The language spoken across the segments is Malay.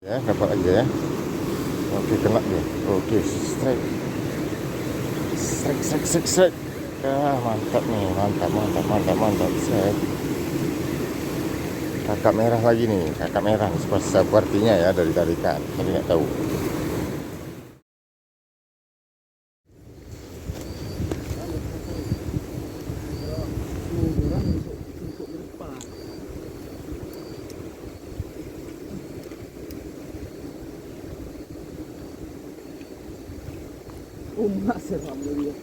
Ya, dapat lagi ya. Okey, kena dia. Okey, strike. Strike. Mantap nih, mantap. Strike. Kakap merah lagi nih, kakap merah. Sepertinya ya dari tarikan. Tapi nggak tahu. Masih alhamdulillah.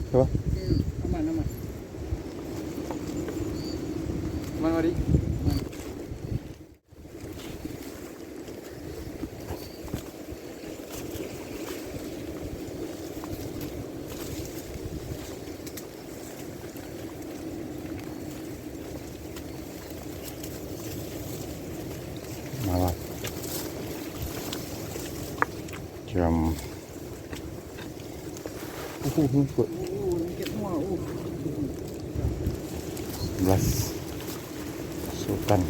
Coba. Aman. Aman, Wadi. Malam. Jam. Ikut. Lengket semua. 11 Sultan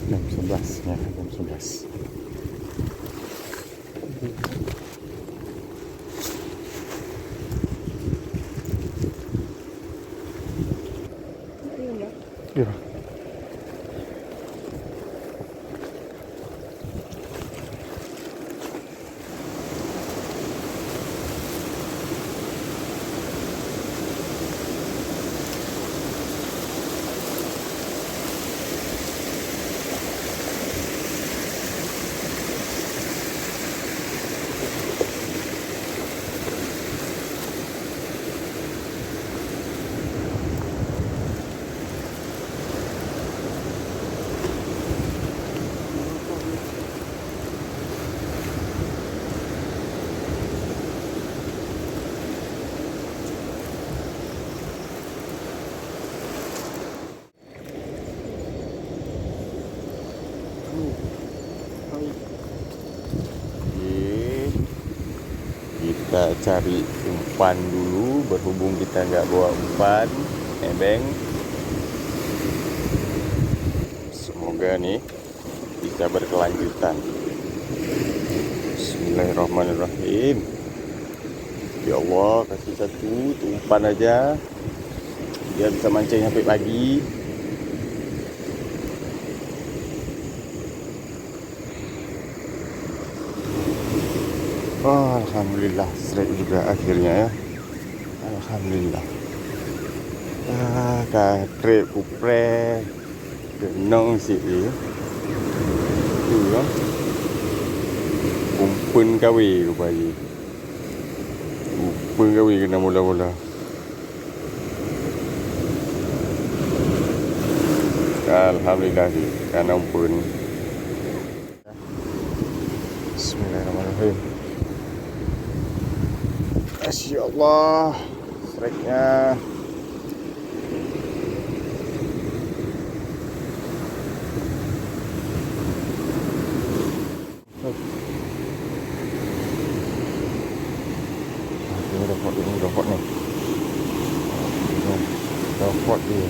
jam 11 ya, jam 11. Ya. Okey. Kita cari umpan dulu. Berhubung kita nggak bawa umpan, nebeng. Semoga nih bisa berkelanjutan. Bismillahirrahmanirrahim. Ya Allah, kasih satu umpan aja biar bisa mancing sampai pagi. Oh, alhamdulillah, strike juga akhirnya ya. Alhamdulillah. Katrek kupre genong sih ya. Tu ya. Umpun kawi rupanya. Umpun kawi kena mula-mula. Alhamdulillah sih, karena umpun. Bismillahirrahmanirrahim. Masya Allah, strike-nya. Ini dapat nih. Dapat dia.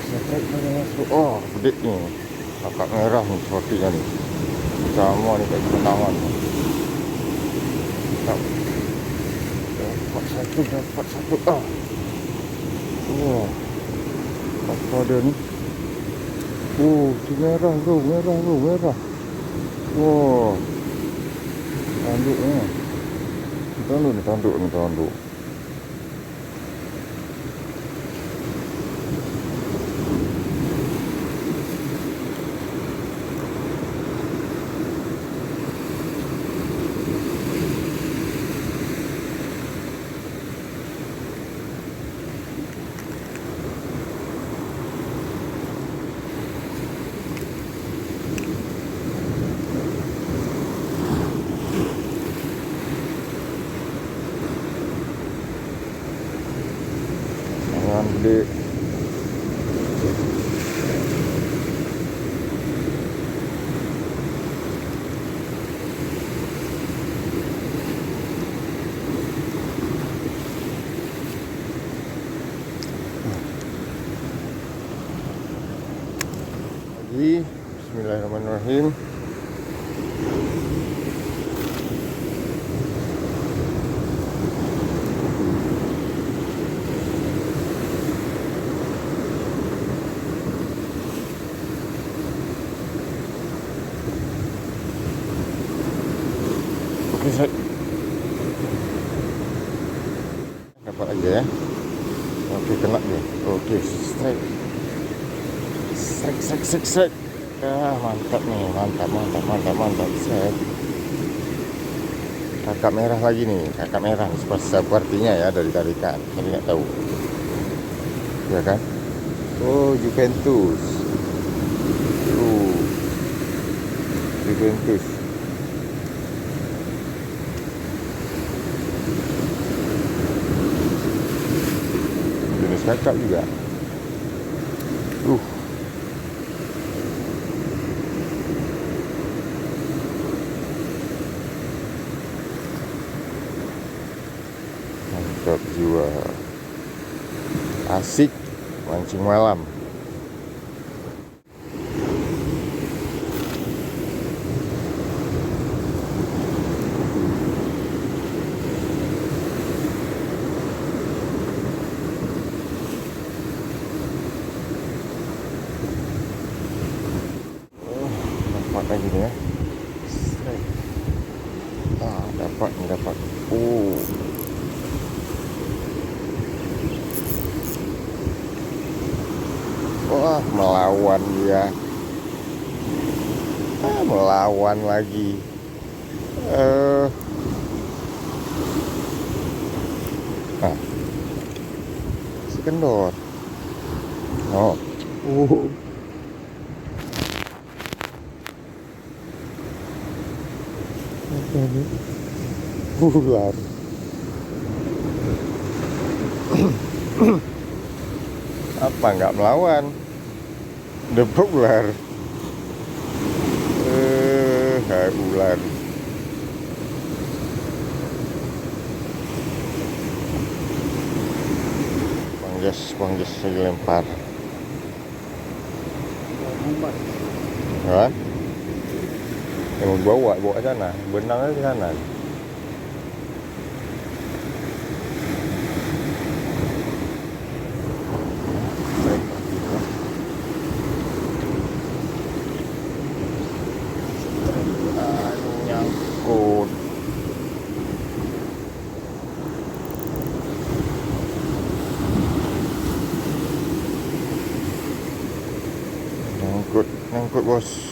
Strike mana masuk? Oh, pedik ni. Kakak merah ni sepertinya ni. Sama ni kat tangan ni. Dapat satu. Wah. Apa dia ni? Tu merah tu. Wah. Tanduk ni. Tanduk. gede. Lagi, bismillahirrahmanirrahim. Okey, set. Dapat lagi ya. Okey, kena ni. Okey, strike. Strike. Mantap nih, mantap. Set. Kakak merah lagi nih, kakak merah. Sepertinya ya dari tarikan. Saya tidak tahu. Ya kan? Oh, Juventus. Juventus. Jenis kakak juga. Mantap jiwa. Asik mancing malam. Dapat lagi ni ya. Dapat. Wah, melawan dia. Melawan lagi. Si kendor. Oh. Ular. Apa nggak melawan? Debuk ular. Ular. Bang Jas lagi lempar. Hah? Yang bawa sana, benangnya di sana. Nyangkut. Nyangkut bos.